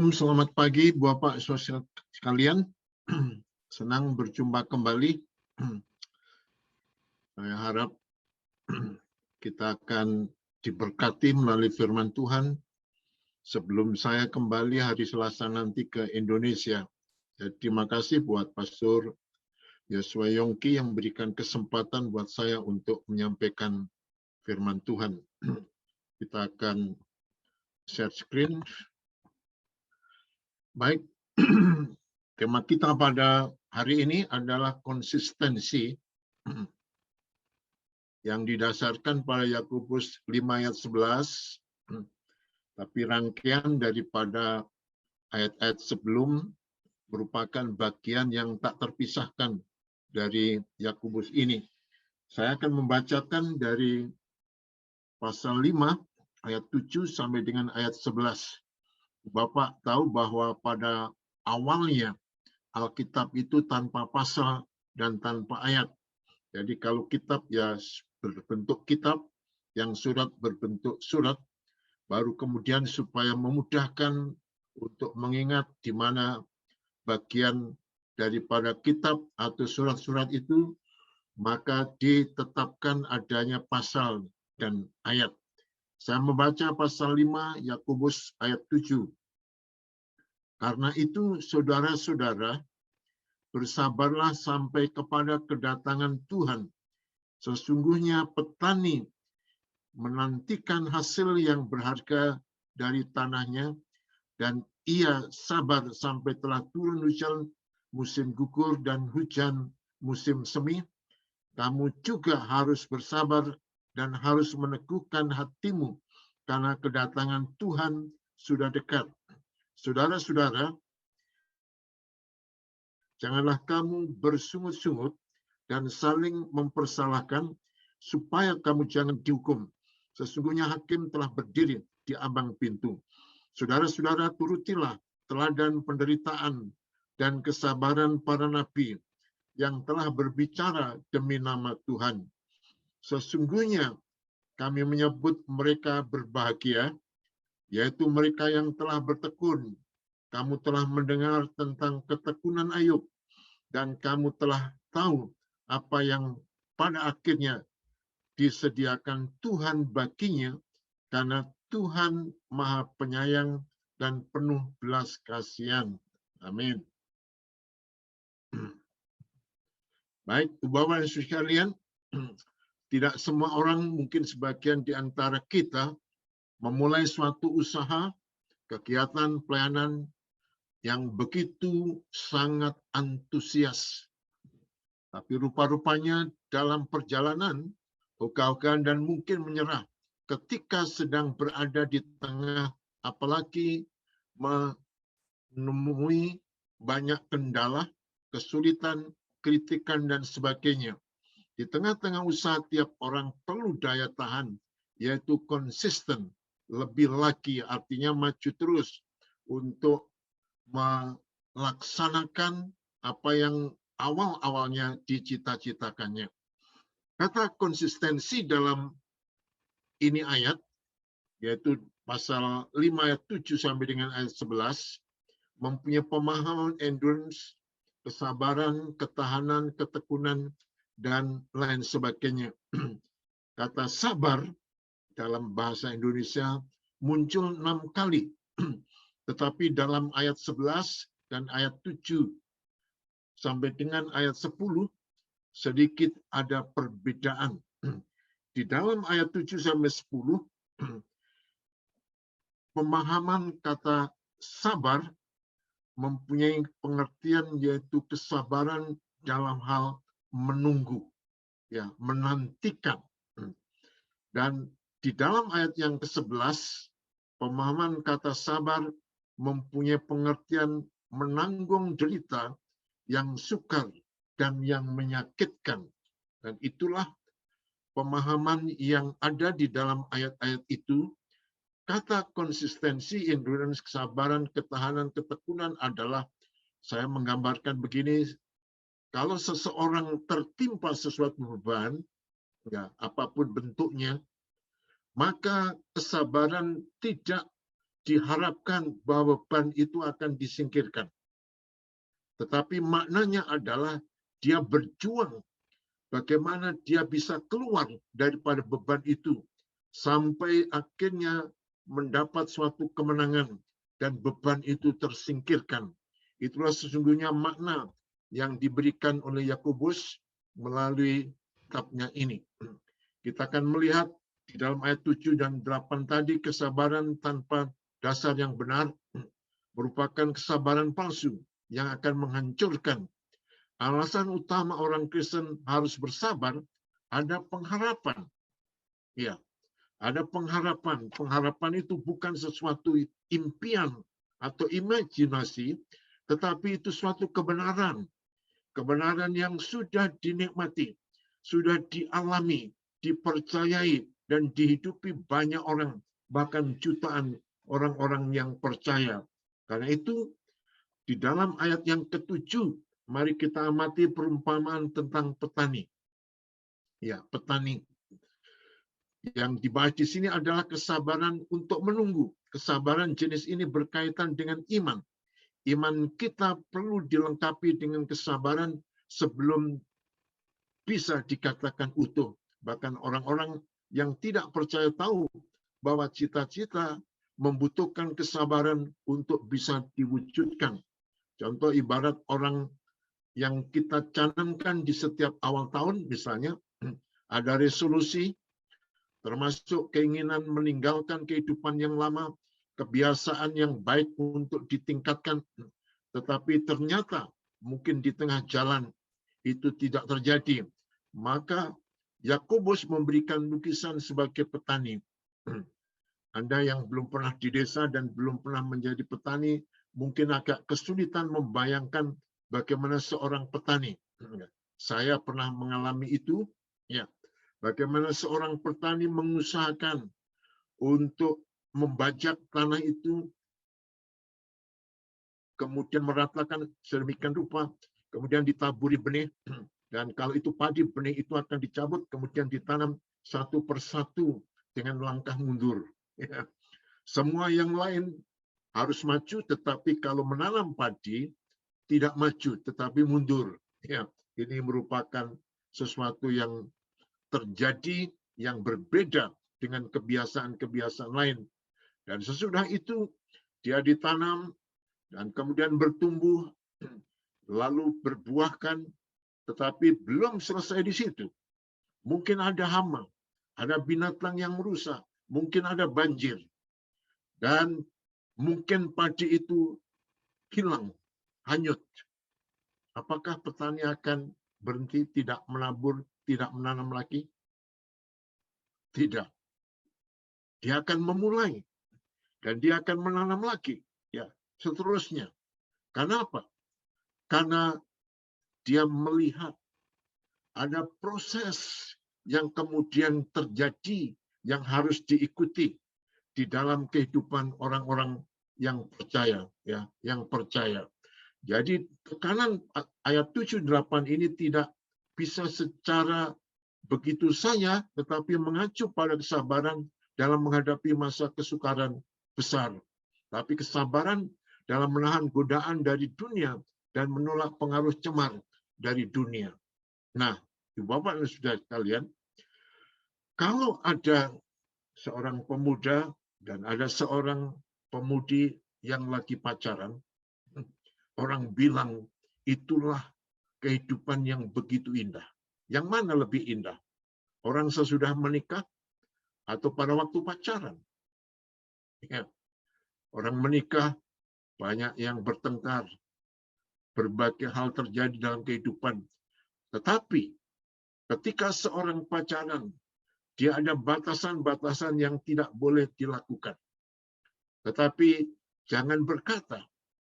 Shalom, selamat pagi Bapak Saudara sekalian. Senang berjumpa kembali. Saya harap kita akan diberkati melalui firman Tuhan sebelum saya kembali hari Selasa nanti ke Indonesia. Jadi terima kasih buat Pastor Yosua Yongki yang memberikan kesempatan buat saya untuk menyampaikan firman Tuhan. Kita akan share screen. Baik, tema kita pada hari ini adalah konsistensi yang didasarkan pada Yakobus 5 ayat 11, tapi rangkaian daripada ayat-ayat sebelum merupakan bagian yang tak terpisahkan dari Yakobus ini. Saya akan membacakan dari pasal 5 ayat 7 sampai dengan ayat 11. Bapak tahu bahwa pada awalnya Alkitab itu tanpa pasal dan tanpa ayat. Jadi kalau kitab ya berbentuk kitab, yang surat berbentuk surat, baru kemudian supaya memudahkan untuk mengingat di mana bagian daripada kitab atau surat-surat itu, maka ditetapkan adanya pasal dan ayat. Saya membaca pasal 5 Yakobus ayat 7. Karena itu saudara-saudara, bersabarlah sampai kepada kedatangan Tuhan. Sesungguhnya petani menantikan hasil yang berharga dari tanahnya, dan ia sabar sampai telah turun hujan musim gugur dan hujan musim semi. Kamu juga harus bersabar dan harus meneguhkan hatimu, karena kedatangan Tuhan sudah dekat. Saudara-saudara, janganlah kamu bersungut-sungut dan saling mempersalahkan, supaya kamu jangan dihukum. Sesungguhnya hakim telah berdiri di ambang pintu. Saudara-saudara, turutilah teladan penderitaan dan kesabaran para nabi yang telah berbicara demi nama Tuhan. Sesungguhnya kami menyebut mereka berbahagia, yaitu mereka yang telah bertekun. Kamu telah mendengar tentang ketekunan Ayub, dan kamu telah tahu apa yang pada akhirnya disediakan Tuhan baginya, karena Tuhan Maha Penyayang dan penuh belas kasihan. Amin. Baik, Bapak dan Saudara sekalian, tidak semua orang, mungkin sebagian di antara kita, memulai suatu usaha, kegiatan pelayanan yang begitu sangat antusias. Tapi rupa-rupanya dalam perjalanan, ogah-ogahan dan mungkin menyerah ketika sedang berada di tengah, apalagi menemui banyak kendala, kesulitan, kritikan, dan sebagainya. Di tengah-tengah usaha, tiap orang perlu daya tahan, yaitu konsisten, lebih lagi artinya maju terus untuk melaksanakan apa yang awal-awalnya dicita-citakannya. Kata konsistensi dalam ini ayat, yaitu pasal 5 ayat 7 sampai dengan ayat 11, mempunyai pemahaman endurance, kesabaran, ketahanan, ketekunan, dan lain sebagainya. Kata sabar dalam bahasa Indonesia muncul 6 kali. Tetapi dalam ayat 11 dan ayat 7 sampai dengan ayat 10 sedikit ada perbedaan. Di dalam ayat 7 sampai 10 pemahaman kata sabar mempunyai pengertian, yaitu kesabaran dalam hal menunggu, ya, menantikan. Dan di dalam ayat yang ke-11 pemahaman kata sabar mempunyai pengertian menanggung derita yang sukar dan yang menyakitkan. Dan itulah pemahaman yang ada di dalam ayat-ayat itu. Kata konsistensi, endurance, kesabaran, ketahanan, ketekunan adalah, saya menggambarkan begini, kalau seseorang tertimpa sesuatu beban, ya, apapun bentuknya, maka kesabaran tidak diharapkan bahwa beban itu akan disingkirkan. Tetapi maknanya adalah dia berjuang bagaimana dia bisa keluar daripada beban itu sampai akhirnya mendapat suatu kemenangan dan beban itu tersingkirkan. Itulah sesungguhnya makna yang diberikan oleh Yakobus melalui kitabnya ini. Kita akan melihat di dalam ayat 7 dan 8 tadi, kesabaran tanpa dasar yang benar merupakan kesabaran palsu yang akan menghancurkan. Alasan utama orang Kristen harus bersabar, ada pengharapan. Ya, ada pengharapan. Pengharapan itu bukan sesuatu impian atau imajinasi, tetapi itu suatu kebenaran. Kebenaran yang sudah dinikmati, sudah dialami, dipercayai, dan dihidupi banyak orang, bahkan jutaan orang-orang yang percaya. Karena itu, di dalam ayat yang ke-7, mari kita amati perumpamaan tentang petani. Ya, petani. Yang dibahas di sini adalah kesabaran untuk menunggu. Kesabaran jenis ini berkaitan dengan iman. Iman kita perlu dilengkapi dengan kesabaran sebelum bisa dikatakan utuh. Bahkan orang-orang yang tidak percaya tahu bahwa cita-cita membutuhkan kesabaran untuk bisa diwujudkan. Contoh ibarat orang yang kita canangkan di setiap awal tahun, misalnya ada resolusi, termasuk keinginan meninggalkan kehidupan yang lama, kebiasaan yang baik untuk ditingkatkan, tetapi ternyata mungkin di tengah jalan itu tidak terjadi. Maka Yakobus memberikan lukisan sebagai petani. Anda yang belum pernah di desa dan belum pernah menjadi petani, mungkin agak kesulitan membayangkan bagaimana seorang petani. Saya pernah mengalami itu. Ya, bagaimana seorang petani mengusahakan untuk membajak tanah itu, kemudian meratakan sedemikian rupa, kemudian ditaburi benih, dan kalau itu padi, benih itu akan dicabut, kemudian ditanam satu persatu dengan langkah mundur. Ya. Semua yang lain harus maju, tetapi kalau menanam padi, tidak maju, tetapi mundur. Ya. Ini merupakan sesuatu yang terjadi yang berbeda dengan kebiasaan-kebiasaan lain. Dan sesudah itu, dia ditanam, dan kemudian bertumbuh, lalu berbuahkan, tetapi belum selesai di situ. Mungkin ada hama, ada binatang yang merusak, mungkin ada banjir, dan mungkin padi itu hilang, hanyut. Apakah petani akan berhenti, tidak menabur, tidak menanam lagi? Tidak. Dia akan memulai, dan dia akan menanam lagi. Ya, seterusnya. Karena apa? Karena dia melihat ada proses yang kemudian terjadi yang harus diikuti di dalam kehidupan orang-orang yang percaya, ya, yang percaya. Jadi tekanan ayat 7-8 ini tidak bisa secara begitu saja, tetapi mengacu pada kesabaran dalam menghadapi masa kesukaran besar. Tapi kesabaran dalam menahan godaan dari dunia dan menolak pengaruh cemar dari dunia. Nah, Bapak dan Saudara sekalian, kalau ada seorang pemuda dan ada seorang pemudi yang lagi pacaran, orang bilang itulah kehidupan yang begitu indah. Yang mana lebih indah? Orang sesudah menikah atau pada waktu pacaran? Ya. Orang menikah banyak yang bertengkar, berbagai hal terjadi dalam kehidupan. Tetapi ketika seorang pacaran, dia ada batasan-batasan yang tidak boleh dilakukan. Tetapi jangan berkata,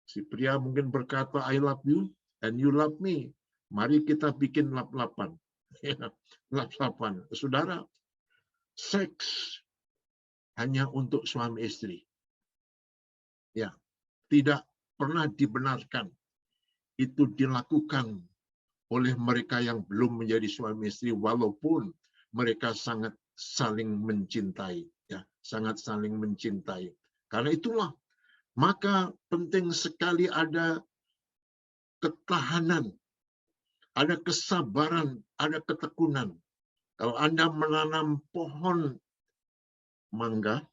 si pria mungkin berkata, I love you and you love me. Mari kita bikin lap-lapan. Lap-lapan. Saudara, seks hanya untuk suami istri. Ya, tidak pernah dibenarkan. Itu dilakukan oleh mereka yang belum menjadi suami istri, walaupun mereka sangat saling mencintai, ya, sangat saling mencintai. Karena itulah, maka penting sekali ada ketahanan, ada kesabaran, ada ketekunan. Kalau Anda menanam pohon mangga,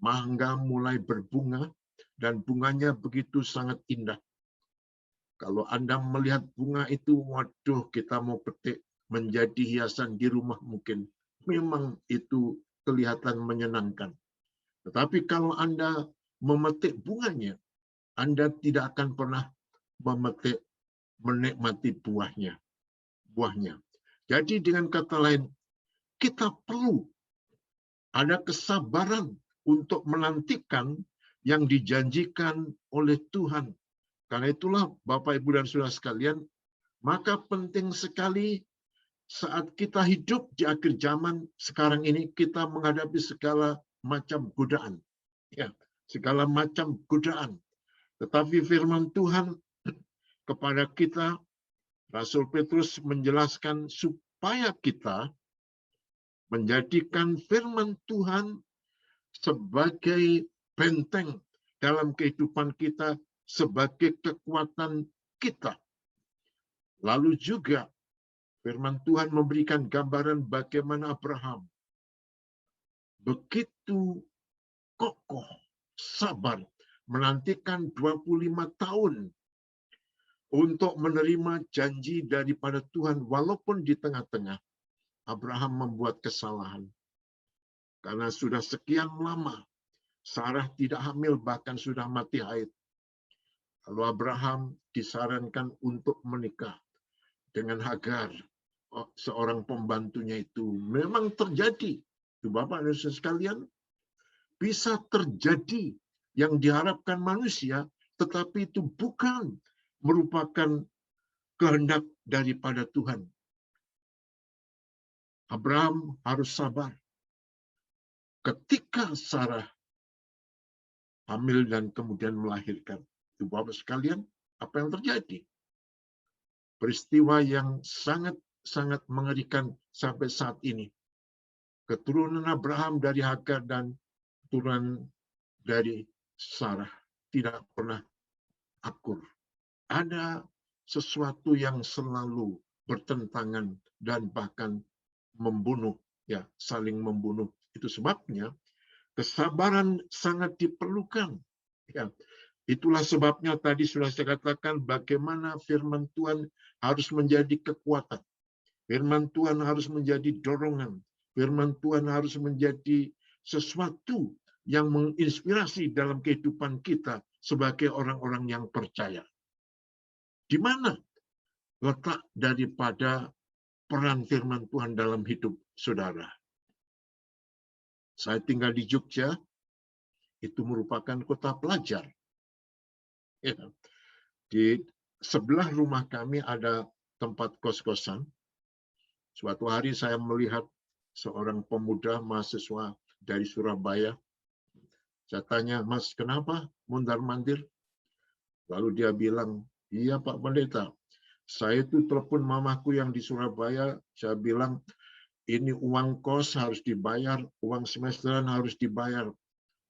mangga mulai berbunga, dan bunganya begitu sangat indah. Kalau Anda melihat bunga itu, waduh, kita mau petik menjadi hiasan di rumah mungkin. Memang itu kelihatan menyenangkan. Tetapi kalau Anda memetik bunganya, Anda tidak akan pernah menikmati buahnya. Jadi dengan kata lain, kita perlu ada kesabaran untuk menantikan yang dijanjikan oleh Tuhan. Karena itulah Bapak, Ibu, dan Saudara sekalian, maka penting sekali saat kita hidup di akhir zaman sekarang ini, kita menghadapi segala macam godaan. Ya, segala macam godaan. Tetapi firman Tuhan kepada kita, Rasul Petrus menjelaskan supaya kita menjadikan firman Tuhan sebagai benteng dalam kehidupan kita, sebagai kekuatan kita. Lalu juga firman Tuhan memberikan gambaran bagaimana Abraham begitu kokoh, sabar, menantikan 25 tahun untuk menerima janji daripada Tuhan, walaupun di tengah-tengah Abraham membuat kesalahan. Karena sudah sekian lama Sarah tidak hamil, bahkan sudah mati haid. Lalu Abraham disarankan untuk menikah dengan Hagar, seorang pembantunya itu. Memang terjadi, Bapak dan Saudara sekalian, bisa terjadi yang diharapkan manusia, tetapi itu bukan merupakan kehendak daripada Tuhan. Abraham harus sabar. Ketika Sarah hamil dan kemudian melahirkan, itu Bapak sekalian, apa yang terjadi? Peristiwa yang sangat mengerikan sampai saat ini. Keturunan Abraham dari Hagar dan keturunan dari Sarah tidak pernah akur. Ada sesuatu yang selalu bertentangan dan bahkan membunuh, ya, saling membunuh. Itu sebabnya kesabaran sangat diperlukan. Ya, itulah sebabnya tadi sudah saya katakan bagaimana firman Tuhan harus menjadi kekuatan. Firman Tuhan harus menjadi dorongan. Firman Tuhan harus menjadi sesuatu yang menginspirasi dalam kehidupan kita sebagai orang-orang yang percaya. Di mana letak daripada peran firman Tuhan dalam hidup saudara? Saya tinggal di Jogja, itu merupakan kota pelajar. Ya. Di sebelah rumah kami ada tempat kos-kosan. Suatu hari saya melihat seorang pemuda mahasiswa dari Surabaya. Saya tanya, Mas, kenapa mondar-mandir? Lalu dia bilang, iya Pak Pendeta, saya itu telepon mamaku yang di Surabaya, saya bilang, ini uang kos harus dibayar, uang semesteran harus dibayar.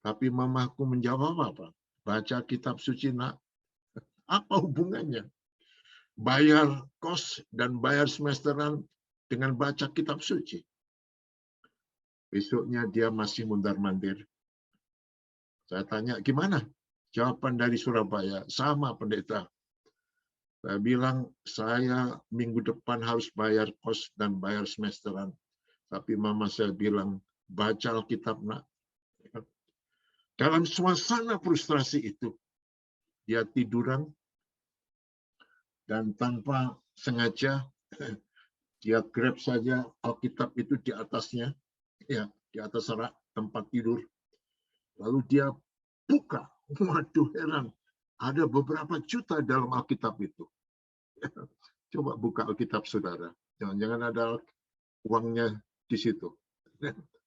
Tapi mamaku menjawab apa? Baca kitab suci, nak. Apa hubungannya? Bayar kos dan bayar semesteran dengan baca kitab suci. Besoknya dia masih mondar-mandir. Saya tanya, gimana? Jawaban dari Surabaya, sama pendeta. Saya bilang, saya minggu depan harus bayar kos dan bayar semesteran. Tapi mama saya bilang, baca Alkitab, nak. Dalam suasana frustrasi itu, dia tiduran, dan tanpa sengaja, dia grab saja Alkitab itu di atasnya, ya, di atas rak tempat tidur. Lalu dia buka. Waduh, heran. Ada beberapa juta dalam Alkitab itu. Coba buka Alkitab saudara. Jangan-jangan ada uangnya di situ.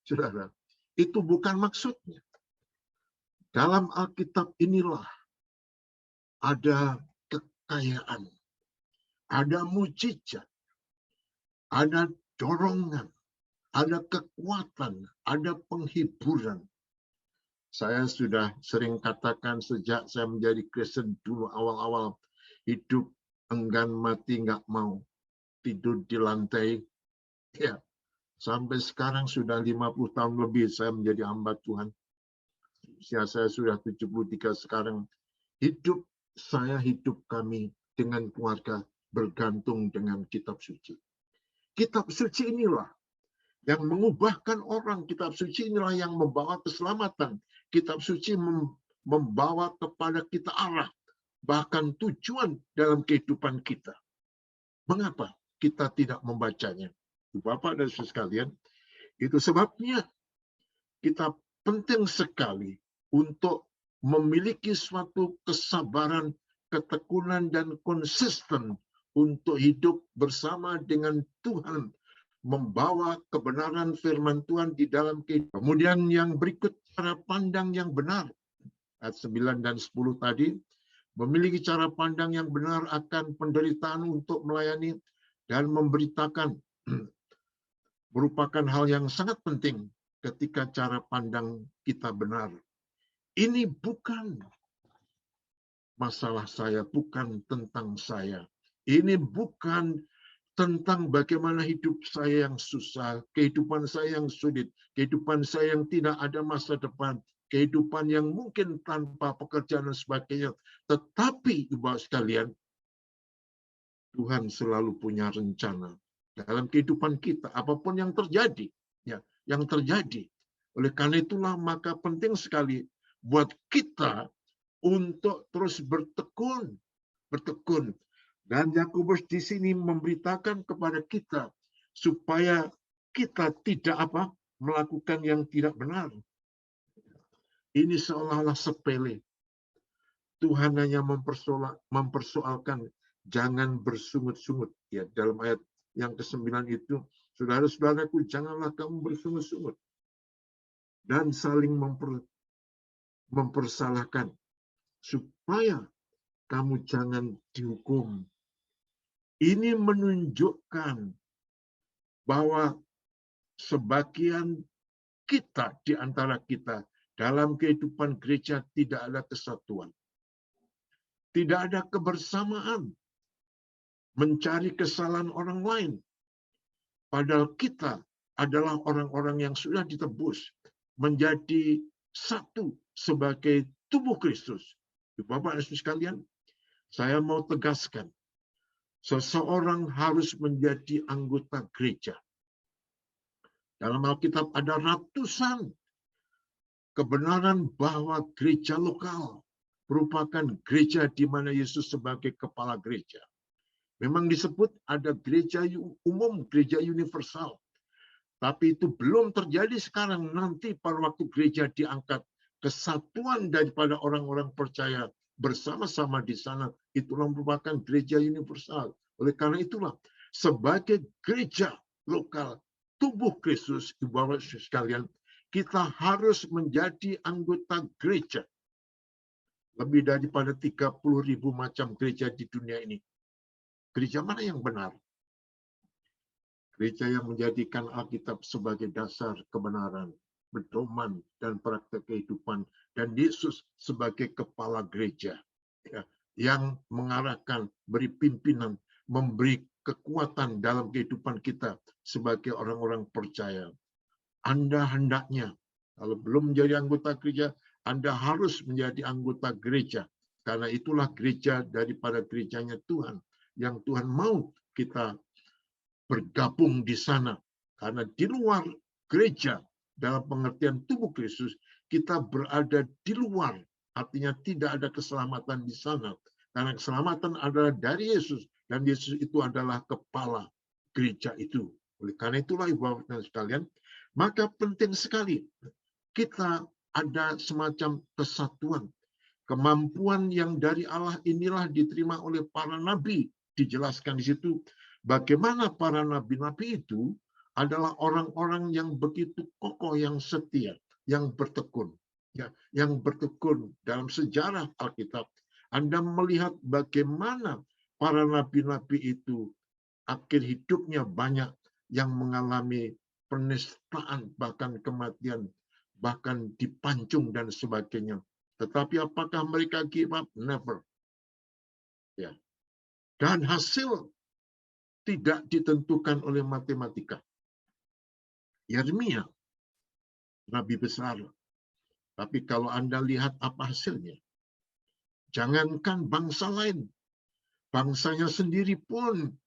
Saudara, itu bukan maksudnya. Dalam Alkitab inilah ada kekayaan, ada mujizat, ada dorongan, ada kekuatan, ada penghiburan. Saya sudah sering katakan sejak saya menjadi Kristen dulu awal-awal hidup enggan mati nggak mau, tidur di lantai. Ya, sampai sekarang sudah 50 tahun lebih saya menjadi hamba Tuhan. Usia saya sudah 73 sekarang. Hidup saya, hidup kami dengan keluarga bergantung dengan kitab suci. Kitab suci inilah yang mengubahkan orang. Kitab suci inilah yang membawa keselamatan. Kitab suci membawa kepada kita arah, bahkan tujuan dalam kehidupan kita. Mengapa kita tidak membacanya? Bapak dan Saudara sekalian, itu sebabnya kita penting sekali untuk memiliki suatu kesabaran, ketekunan, dan konsisten untuk hidup bersama dengan Tuhan, membawa kebenaran firman Tuhan di dalam kehidupan. Kemudian yang berikut, cara pandang yang benar. Ayat 9 dan 10 tadi, memiliki cara pandang yang benar akan penderitaan untuk melayani dan memberitakan merupakan hal yang sangat penting ketika cara pandang kita benar. Ini bukan masalah saya, bukan tentang saya. Ini bukan tentang bagaimana hidup saya yang susah, kehidupan saya yang sulit, kehidupan saya yang tidak ada masa depan, kehidupan yang mungkin tanpa pekerjaan dan sebagainya. Tetapi, Ibu sekalian, Tuhan selalu punya rencana dalam kehidupan kita, apapun yang terjadi, ya, yang terjadi. Oleh karena itulah maka penting sekali buat kita untuk terus bertekun. Dan Yakobus di sini memberitakan kepada kita supaya kita tidak melakukan yang tidak benar. Ini seolah-olah sepele. Tuhan hanya mempersoalkan jangan bersungut-sungut. Ya, dalam ayat yang ke-9 itu, saudara-saudaraku, janganlah kamu bersungut-sungut dan saling mempersalahkan supaya kamu jangan dihukum. Ini menunjukkan bahwa sebagian kita di antara kita dalam kehidupan gereja tidak ada kesatuan. Tidak ada kebersamaan mencari kesalahan orang lain. Padahal kita adalah orang-orang yang sudah ditebus menjadi satu sebagai tubuh Kristus. Bapak dan Ibu sekalian, saya mau tegaskan, seseorang harus menjadi anggota gereja. Dalam Alkitab ada ratusan kebenaran bahwa gereja lokal merupakan gereja di mana Yesus sebagai kepala gereja. Memang disebut ada gereja umum, gereja universal. Tapi itu belum terjadi sekarang. Nanti pada waktu gereja diangkat, kesatuan daripada orang-orang percaya bersama-sama di sana, itulah merupakan gereja universal. Oleh karena itulah, sebagai gereja lokal, tubuh Kristus, Ibu-Bapak sekalian, kita harus menjadi anggota gereja. Lebih daripada 30.000 macam gereja di dunia ini. Gereja mana yang benar? Gereja yang menjadikan Alkitab sebagai dasar kebenaran, pedoman, dan praktek kehidupan. Dan Yesus sebagai kepala gereja. Ya, yang mengarahkan, beri pimpinan, memberi kekuatan dalam kehidupan kita sebagai orang-orang percaya. Anda hendaknya, kalau belum menjadi anggota gereja, Anda harus menjadi anggota gereja. Karena itulah gereja daripada gerejanya Tuhan. Yang Tuhan mau kita bergabung di sana. Karena di luar gereja, dalam pengertian tubuh Kristus, kita berada di luar. Artinya tidak ada keselamatan di sana. Karena keselamatan adalah dari Yesus. Dan Yesus itu adalah kepala gereja itu. Oleh karena itulah, Ibu dan sekalian, maka penting sekali kita ada semacam kesatuan. Kemampuan yang dari Allah inilah diterima oleh para nabi. Dijelaskan di situ bagaimana para nabi-nabi itu adalah orang-orang yang begitu kokoh, yang setia, yang bertekun. Ya, yang bertekun dalam sejarah Alkitab. Anda melihat bagaimana para nabi-nabi itu akhir hidupnya banyak yang mengalami penistaan, bahkan kematian. bahkan dipancung dan sebagainya. Tetapi apakah mereka give up? Never. Ya. Dan hasil tidak ditentukan oleh matematika. Yeremia, nabi besar. Tapi kalau Anda lihat apa hasilnya, jangankan bangsa lain, bangsanya sendiri pun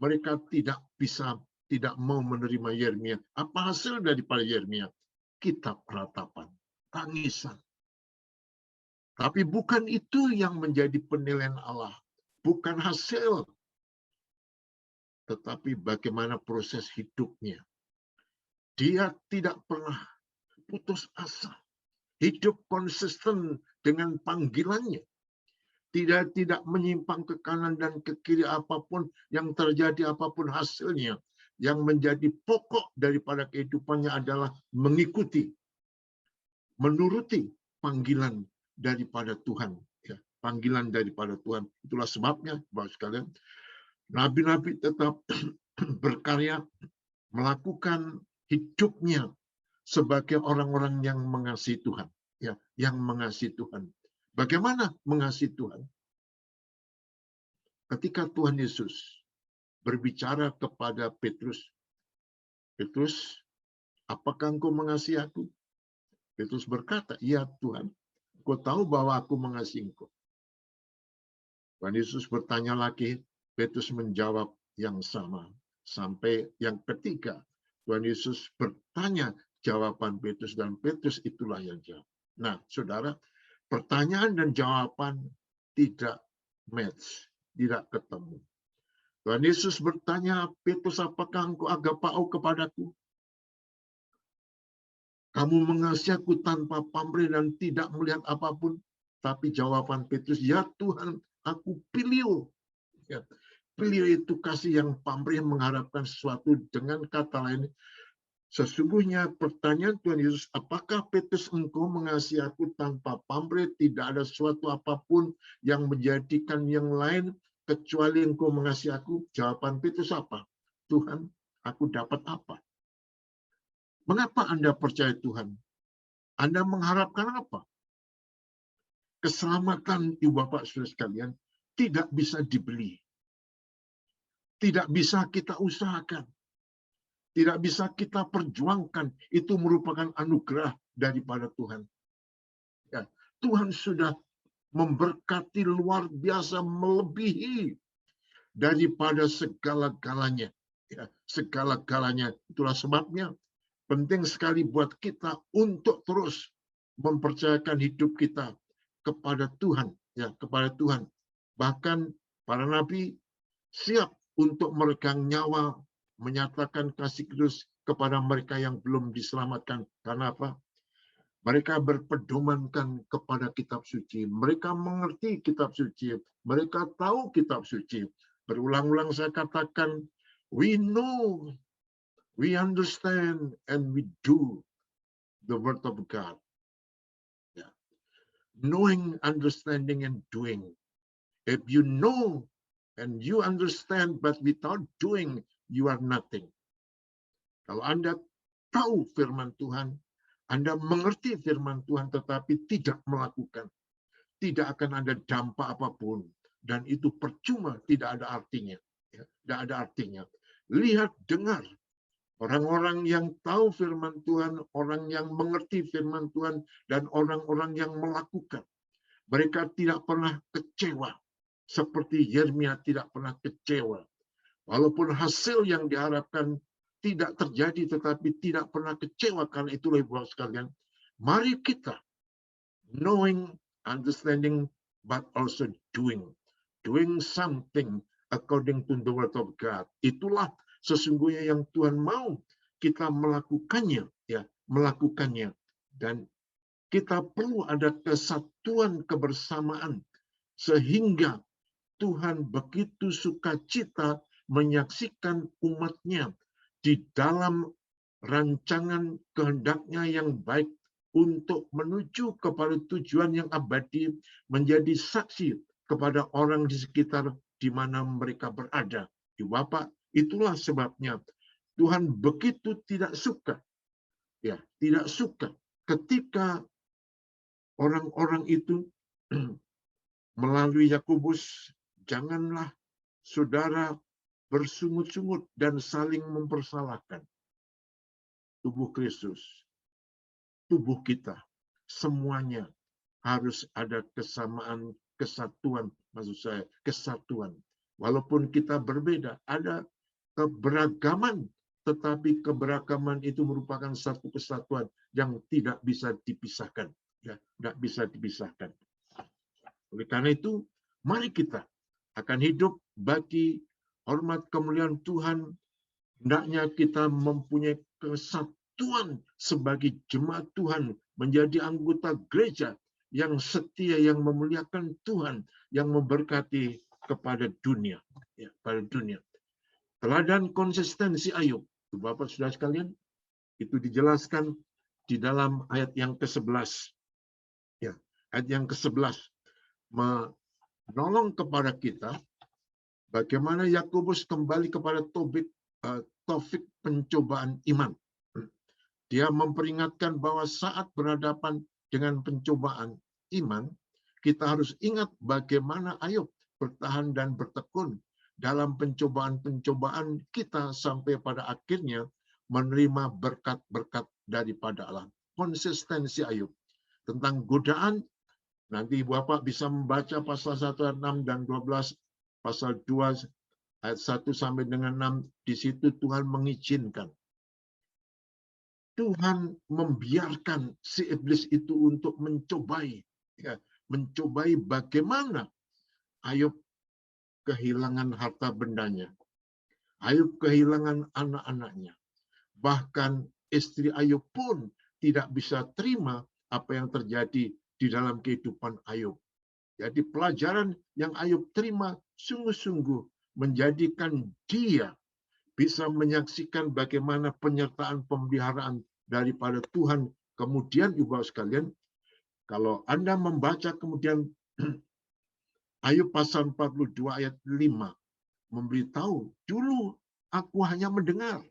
mereka tidak mau menerima Yeremia. Apa hasil daripada Yeremia? Kitab ratapan, tangisan. Tapi bukan itu yang menjadi penilaian Allah. Bukan hasil. Tetapi bagaimana proses hidupnya. Dia tidak pernah putus asa. Hidup konsisten dengan panggilannya. Tidak menyimpang ke kanan dan ke kiri apapun yang terjadi, apapun hasilnya. Yang menjadi pokok daripada kehidupannya adalah mengikuti, menuruti panggilan daripada Tuhan. Ya, panggilan daripada Tuhan. Itulah sebabnya, Bapak sekalian, nabi-nabi tetap berkarya, melakukan hidupnya sebagai orang-orang yang mengasihi Tuhan. Ya, yang mengasihi Tuhan. Bagaimana mengasihi Tuhan? Ketika Tuhan Yesus berbicara kepada Petrus, Petrus, apakah engkau mengasihi aku? Petrus berkata, iya Tuhan, engkau tahu bahwa aku mengasihi engkau. Tuhan Yesus bertanya lagi, Petrus menjawab yang sama. Sampai yang ketiga, Tuhan Yesus bertanya jawaban Petrus, dan Petrus itulah yang jawab. Nah, saudara, pertanyaan dan jawaban tidak match, tidak ketemu. Tuhan Yesus bertanya, Petrus, apakah engkau agapao kepadaku? Kamu mengasihi aku tanpa pamrih dan tidak melihat apapun. Tapi jawaban Petrus, ya Tuhan, aku pilih. Ya, pilih itu kasih yang pamrih, mengharapkan sesuatu. Dengan kata lain, sesungguhnya pertanyaan Tuhan Yesus, apakah Petrus engkau mengasihi aku tanpa pamrih, tidak ada sesuatu apapun yang menjadikan yang lain kecuali engkau mengasihi aku? Jawaban Petrus apa? Tuhan, aku dapat apa? Mengapa Anda percaya Tuhan? Anda mengharapkan apa? Keselamatan, Ibu Bapak Saudara sekalian, tidak bisa dibeli. Tidak bisa kita usahakan. Tidak bisa kita perjuangkan. Itu merupakan anugerah daripada Tuhan. Ya, Tuhan sudah memberkati luar biasa, melebihi daripada segala-galanya. Ya, segala-galanya. Itulah sebabnya penting sekali buat kita untuk terus mempercayakan hidup kita kepada Tuhan, ya, kepada Tuhan. Bahkan para nabi siap untuk meregang nyawa, menyatakan kasih Kristus kepada mereka yang belum diselamatkan. Karena apa? Mereka berpedomankan kepada kitab suci. Mereka mengerti kitab suci. Mereka tahu kitab suci. Berulang-ulang saya katakan, we know, we understand, and we do the word of God. Yeah. Knowing, understanding, and doing. If you know and you understand, but without doing, you are nothing. Kalau Anda tahu firman Tuhan, Anda mengerti firman Tuhan, tetapi tidak melakukan, tidak akan ada dampak apapun. Dan itu percuma, tidak ada artinya. Ya, tidak ada artinya. Lihat, dengar. Orang-orang yang tahu firman Tuhan, orang yang mengerti firman Tuhan, dan orang-orang yang melakukan. Mereka tidak pernah kecewa. Seperti Yeremia tidak pernah kecewa. Walaupun hasil yang diharapkan tidak terjadi, tetapi tidak pernah kecewa. Karena itulah Ibu sekalian, mari kita knowing, understanding, but also doing. Doing something according to the word of God. Itulah sesungguhnya yang Tuhan mau kita melakukannya, ya, melakukannya. Dan kita perlu ada kesatuan kebersamaan sehingga Tuhan begitu sukacita menyaksikan umatnya di dalam rancangan kehendaknya yang baik untuk menuju kepada tujuan yang abadi, menjadi saksi kepada orang di sekitar di mana mereka berada. Di Bapak, itulah sebabnya Tuhan begitu tidak suka, ya, tidak suka ketika orang-orang itu melalui Yakobus, janganlah saudara bersungut-sungut dan saling mempersalahkan. Tubuh Kristus, tubuh kita, semuanya harus ada kesamaan, kesatuan, maksud saya kesatuan. Walaupun kita berbeda, ada keberagaman, tetapi keberagaman itu merupakan satu kesatuan yang tidak bisa dipisahkan. Ya, tidak bisa dipisahkan. Oleh karena itu, mari kita akan hidup bagi hormat kemuliaan Tuhan. Hendaknya kita mempunyai kesatuan sebagai jemaat Tuhan, menjadi anggota gereja yang setia, yang memuliakan Tuhan, yang memberkati kepada dunia. Ya, pada dunia. Teladan konsistensi Ayub, Bapak Saudara sekalian, itu dijelaskan di dalam ayat yang ke-11. Ya, ayat yang ke-11 menolong kepada kita bagaimana Yakobus kembali kepada taufik pencobaan iman. Dia memperingatkan bahwa saat berhadapan dengan pencobaan iman, kita harus ingat bagaimana Ayub bertahan dan bertekun dalam pencobaan-pencobaan kita sampai pada akhirnya menerima berkat-berkat daripada Allah. Konsistensi Ayub. Tentang godaan, nanti Bapak bisa membaca pasal 1 ayat 6 dan 12, pasal 2 ayat 1 sampai dengan 6, di situ Tuhan mengizinkan. Tuhan membiarkan si iblis itu untuk mencobai, ya, mencobai bagaimana Ayub kehilangan harta bendanya, Ayub kehilangan anak-anaknya, bahkan istri Ayub pun tidak bisa terima apa yang terjadi di dalam kehidupan Ayub. Jadi pelajaran yang Ayub terima sungguh-sungguh menjadikan dia bisa menyaksikan bagaimana penyertaan pemeliharaan daripada Tuhan. Kemudian Ibu sekalian, kalau Anda membaca kemudian Ayub pasal 42 ayat 5 memberitahu, dulu aku hanya mendengar,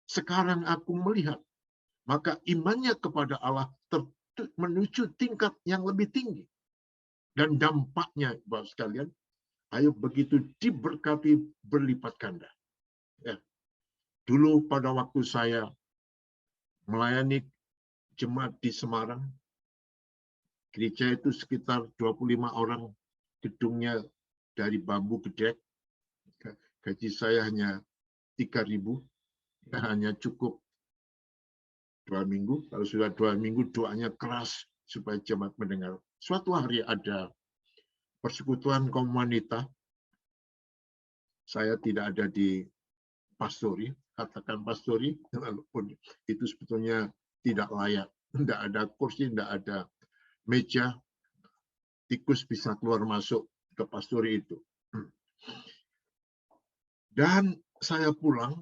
sekarang aku melihat. Maka imannya kepada Allah menuju tingkat yang lebih tinggi. Dan dampaknya, Bapak sekalian, Ayub begitu diberkati berlipat ganda. Ya. Dulu pada waktu saya melayani jemaat di Semarang, gereja itu sekitar 25 orang, gedungnya dari bambu gedek, gaji saya hanya 3.000, hanya cukup 2 minggu. Kalau sudah 2 minggu, doanya keras supaya jemaat mendengar. Suatu hari ada persekutuan kaum wanita, saya tidak ada di pastori, katakan pastori, walaupun itu sebetulnya tidak layak. Tidak ada kursi, tidak ada meja, tikus bisa keluar masuk ke pastori itu. Dan saya pulang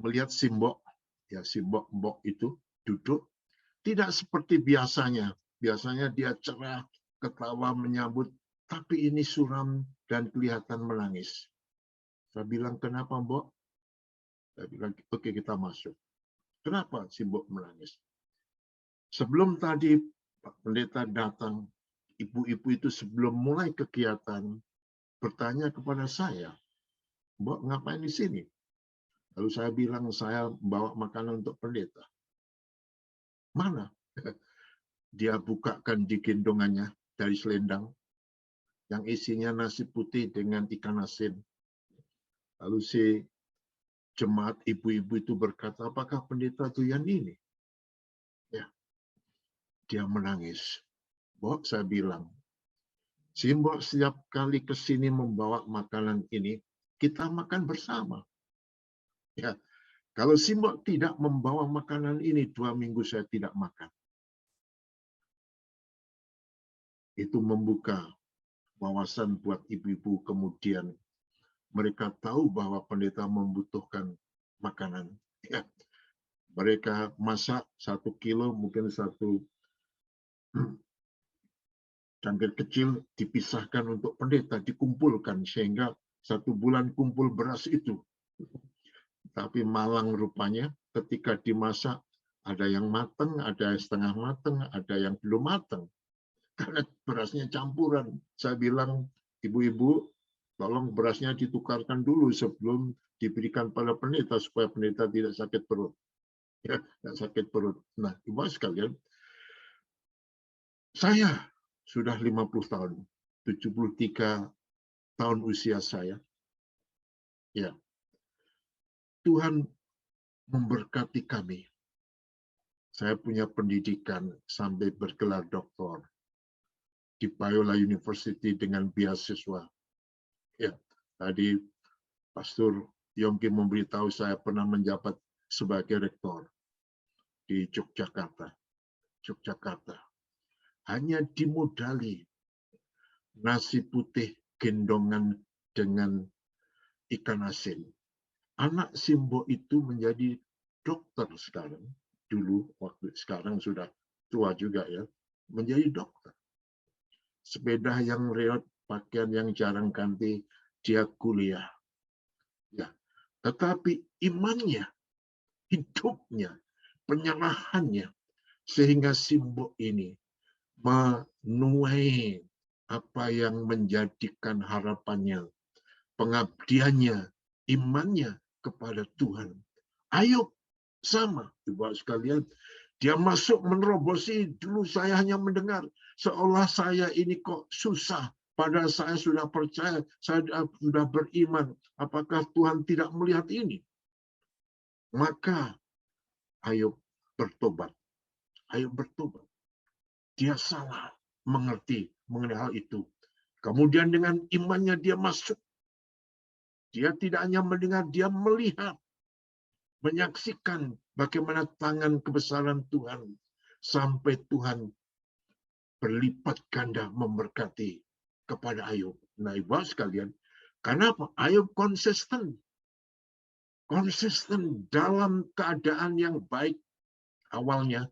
melihat simbok, ya simbok itu duduk, tidak seperti biasanya. Biasanya dia cerah, ketawa, menyambut, tapi ini suram dan kelihatan menangis. Saya bilang, kenapa, Mbok? Saya bilang, oke, kita masuk. Kenapa si Mbok menangis? Sebelum tadi Pak Pendeta datang, ibu-ibu itu sebelum mulai kegiatan bertanya kepada saya, Mbok ngapain di sini? Lalu saya bilang, saya bawa makanan untuk pendeta. Mana? Dia bukakan di gendongannya dari selendang, yang isinya nasi putih dengan ikan asin. Lalu si jemaat ibu-ibu itu berkata, apakah pendeta doyan ini? Ya, dia menangis. Mbok, saya bilang, si Mbok setiap kali ke sini membawa makanan ini, kita makan bersama. Ya, kalau si Mbok tidak membawa makanan ini, 2 minggu saya tidak makan. Itu membuka wawasan buat ibu-ibu, kemudian mereka tahu bahwa pendeta membutuhkan makanan. Ya. Mereka masak 1 kilo, mungkin 1 cangkir kecil dipisahkan untuk pendeta, dikumpulkan sehingga 1 bulan kumpul beras itu. Tapi malang rupanya ketika dimasak Ada yang matang, ada yang setengah matang, ada yang belum matang. Karena berasnya campuran. Saya bilang, ibu-ibu, tolong berasnya ditukarkan dulu sebelum diberikan pada pendeta supaya pendeta tidak sakit perut. Ya, tidak sakit perut. Nah, ibu sekalian, saya sudah 50 tahun, 73 tahun usia saya. Ya, Tuhan memberkati kami. Saya punya pendidikan sampai bergelar doktor di Biola University dengan beasiswa. Ya, tadi Pastor Yongki memberitahu saya pernah menjabat sebagai rektor di Yogyakarta. Hanya dimodali nasi putih gendongan dengan ikan asin. Anak Simbo itu menjadi dokter sekarang. Dulu, sekarang sudah tua juga ya, menjadi dokter. Sepeda yang reot, pakaian yang jarang ganti, dia kuliah. Ya, tetapi imannya, hidupnya, penyerahannya, sehingga Simbo ini menuai apa yang menjadikan harapannya, pengabdiannya, imannya kepada Tuhan. Ayub sama, Ibu sekalian. Dia masuk menerobosi, dulu saya hanya mendengar, seolah saya ini kok susah, padahal saya sudah percaya, saya sudah beriman. Apakah Tuhan tidak melihat ini? Maka Ayub bertobat. Dia salah mengerti mengenai hal itu. Kemudian dengan imannya dia masuk. Dia tidak hanya mendengar, dia melihat. Menyaksikan bagaimana tangan kebesaran Tuhan. Sampai Tuhan berlipat ganda memberkati kepada Ayub. Nah, ibu sekalian, kenapa? Ayub konsisten. Konsisten dalam keadaan yang baik awalnya.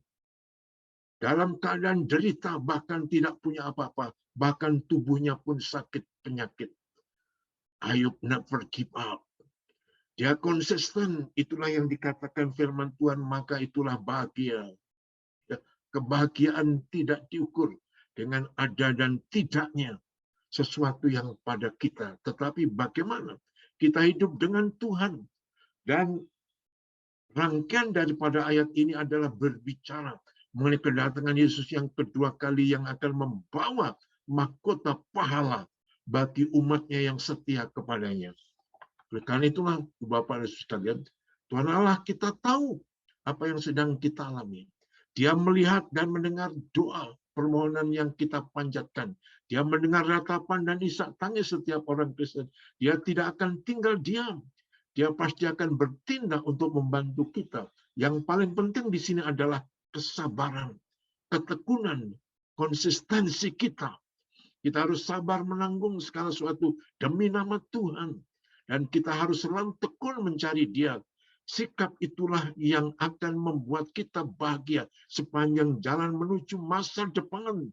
Dalam keadaan derita, bahkan tidak punya apa-apa. Bahkan tubuhnya pun sakit penyakit. Ayub never give up. Dia konsisten. Itulah yang dikatakan firman Tuhan, maka itulah bahagia. Kebahagiaan tidak diukur dengan ada dan tidaknya sesuatu yang pada kita. Tetapi bagaimana kita hidup dengan Tuhan. Dan rangkaian daripada ayat ini adalah berbicara mengenai kedatangan Yesus yang kedua kali yang akan membawa mahkota pahala bagi umatnya yang setia kepadanya. Oleh karena itulah, Bapak dan sekalian, Tuhan Allah kita tahu apa yang sedang kita alami. Dia melihat dan mendengar doa permohonan yang kita panjatkan. Dia mendengar ratapan dan isak tangis setiap orang Kristen. Dia tidak akan tinggal diam. Dia pasti akan bertindak untuk membantu kita. Yang paling penting di sini adalah kesabaran, ketekunan, konsistensi kita. Kita harus sabar menanggung segala sesuatu demi nama Tuhan. Dan kita harus selalu tekun mencari Dia. Sikap itulah yang akan membuat kita bahagia sepanjang jalan menuju masa depan.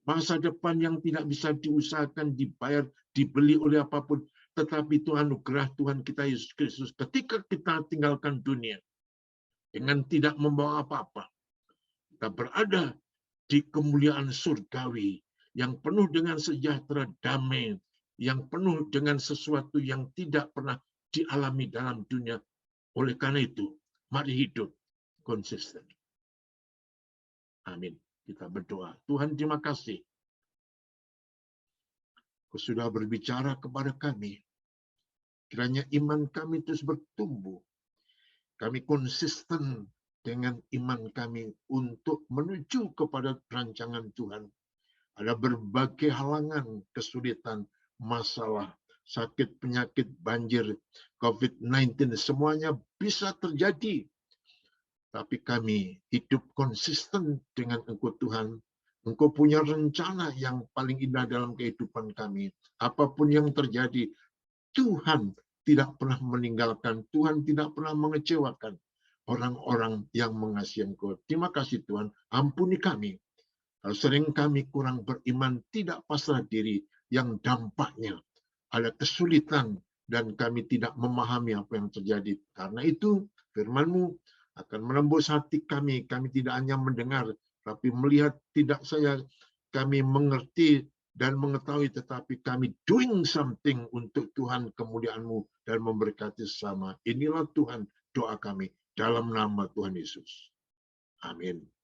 Masa depan yang tidak bisa diusahakan, dibayar, dibeli oleh apapun. Tetapi itu anugerah Tuhan kita Yesus Kristus. Ketika kita tinggalkan dunia dengan tidak membawa apa-apa, kita berada di kemuliaan surgawi yang penuh dengan sejahtera damai, yang penuh dengan sesuatu yang tidak pernah dialami dalam dunia. Oleh karena itu, mari hidup konsisten. Amin. Kita berdoa. Tuhan, terima kasih. Kau sudah berbicara kepada kami. Kiranya iman kami terus bertumbuh. Kami konsisten dengan iman kami untuk menuju kepada rancangan Tuhan. Ada berbagai halangan, kesulitan, masalah, sakit, penyakit, banjir, COVID-19, semuanya bisa terjadi. Tapi kami hidup konsisten dengan Engkau Tuhan. Engkau punya rencana yang paling indah dalam kehidupan kami. Apapun yang terjadi, Tuhan tidak pernah meninggalkan, Tuhan tidak pernah mengecewakan orang-orang yang mengasihi Engkau. Terima kasih Tuhan, ampuni kami. Kalau sering kami kurang beriman, tidak pasrah diri, yang dampaknya ada kesulitan dan kami tidak memahami apa yang terjadi. Karena itu firman-Mu, akan menembus hati kami. Kami tidak hanya mendengar, tapi melihat, tidak saja kami mengerti dan mengetahui, tetapi kami doing something untuk Tuhan kemuliaan-Mu dan memberkati sesama. Inilah Tuhan doa kami dalam nama Tuhan Yesus. Amin.